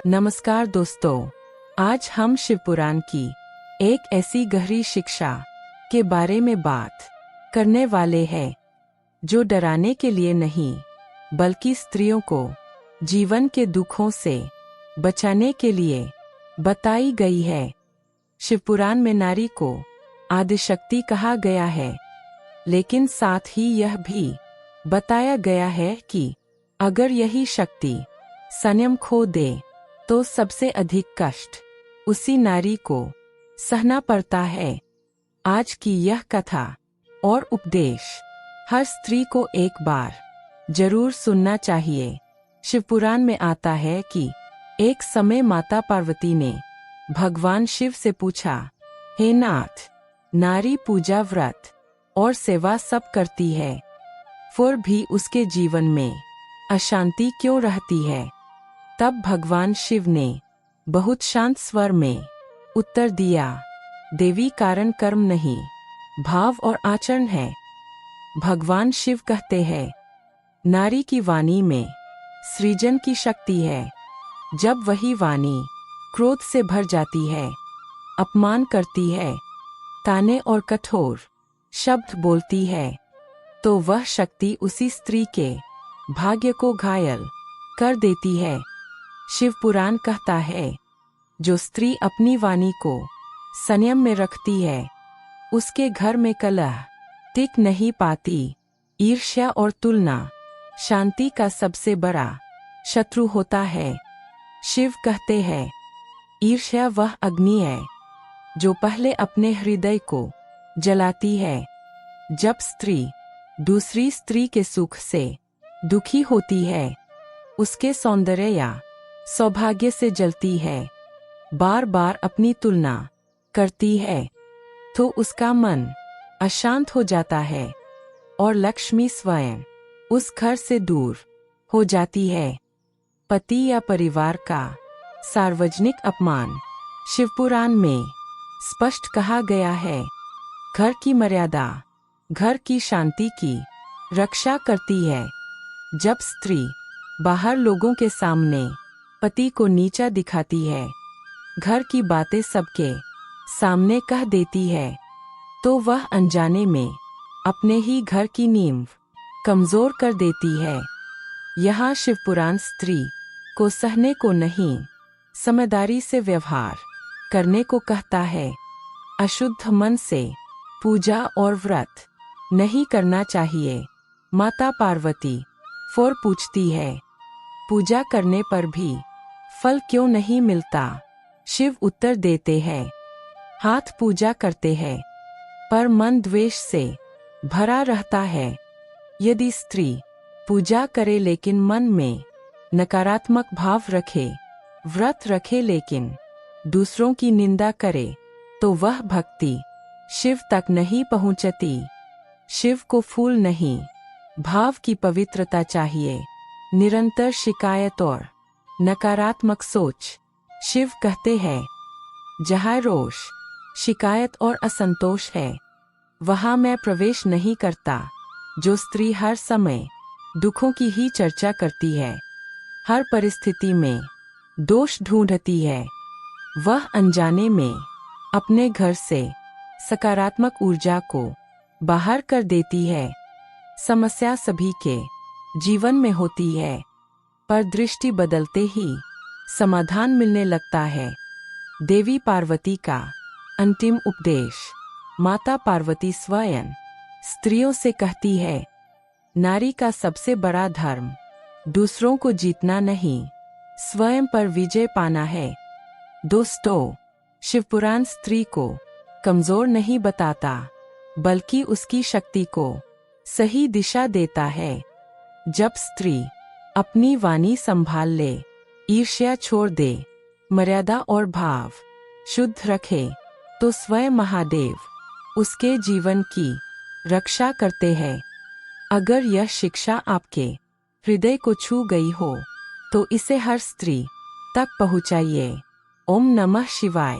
नमस्कार दोस्तों, आज हम शिवपुराण की एक ऐसी गहरी शिक्षा के बारे में बात करने वाले हैं जो डराने के लिए नहीं बल्कि स्त्रियों को जीवन के दुखों से बचाने के लिए बताई गई है। शिवपुराण में नारी को आदिशक्ति कहा गया है, लेकिन साथ ही यह भी बताया गया है कि अगर यही शक्ति संयम खो दे तो सबसे अधिक कष्ट उसी नारी को सहना पड़ता है। आज की यह कथा और उपदेश हर स्त्री को एक बार जरूर सुनना चाहिए। शिवपुराण में आता है कि एक समय माता पार्वती ने भगवान शिव से पूछा, हे नाथ, नारी पूजा व्रत और सेवा सब करती है, फिर भी उसके जीवन में अशांति क्यों रहती है? तब भगवान शिव ने बहुत शांत स्वर में उत्तर दिया, देवी कारण कर्म नहीं, भाव और आचरण है। भगवान शिव कहते हैं, नारी की वाणी में सृजन की शक्ति है। जब वही वाणी क्रोध से भर जाती है, अपमान करती है, ताने और कठोर शब्द बोलती है, तो वह शक्ति उसी स्त्री के भाग्य को घायल कर देती है। शिवपुराण कहता है, जो स्त्री अपनी वाणी को संयम में रखती है, उसके घर में कलह टिक नहीं पाती। ईर्ष्या और तुलना शांति का सबसे बड़ा शत्रु होता है। शिव कहते हैं, ईर्ष्या वह अग्नि है जो पहले अपने हृदय को जलाती है। जब स्त्री दूसरी स्त्री के सुख से दुखी होती है, उसके सौंदर्य या सौभाग्य से जलती है, बार बार अपनी तुलना करती है, तो उसका मन अशांत हो जाता है और लक्ष्मी स्वयं उस घर से दूर हो जाती है। पति या परिवार का सार्वजनिक अपमान शिवपुराण में स्पष्ट कहा गया है। घर की मर्यादा घर की शांति की रक्षा करती है। जब स्त्री बाहर लोगों के सामने पति को नीचा दिखाती है, घर की बातें सबके सामने कह देती है, तो वह अनजाने में अपने ही घर की नींव कमजोर कर देती है। यहाँ शिवपुराण स्त्री को सहने को नहीं, समझदारी से व्यवहार करने को कहता है। अशुद्ध मन से पूजा और व्रत नहीं करना चाहिए। माता पार्वती फिर पूछती है, पूजा करने पर भी फल क्यों नहीं मिलता? शिव उत्तर देते हैं, हाथ पूजा करते हैं पर मन द्वेष से भरा रहता है। यदि स्त्री पूजा करे लेकिन मन में नकारात्मक भाव रखे, व्रत रखे लेकिन दूसरों की निंदा करे, तो वह भक्ति शिव तक नहीं पहुंचती। शिव को फूल नहीं, भाव की पवित्रता चाहिए, निरंतर शिकायत और नकारात्मक सोच। शिव कहते हैं, जहाँ रोष, शिकायत और असंतोष है, वहाँ मैं प्रवेश नहीं करता। जो स्त्री हर समय दुखों की ही चर्चा करती है, हर परिस्थिति में दोष ढूंढती है, वह अनजाने में अपने घर से सकारात्मक ऊर्जा को बाहर कर देती है। समस्या सभी के जीवन में होती है, पर दृष्टि बदलते ही समाधान मिलने लगता है। देवी पार्वती का अंतिम उपदेश। माता पार्वती स्वयं स्त्रियों से कहती है, नारी का सबसे बड़ा धर्म दूसरों को जीतना नहीं, स्वयं पर विजय पाना है। दोस्तों, शिवपुराण स्त्री को कमजोर नहीं बताता, बल्कि उसकी शक्ति को सही दिशा देता है। जब स्त्री अपनी वाणी संभाल ले, ईर्ष्या छोड़ दे, मर्यादा और भाव शुद्ध रखे, तो स्वयं महादेव उसके जीवन की रक्षा करते हैं। अगर यह शिक्षा आपके हृदय को छू गई हो, तो इसे हर स्त्री तक पहुंचाइए। ओम नमः शिवाय।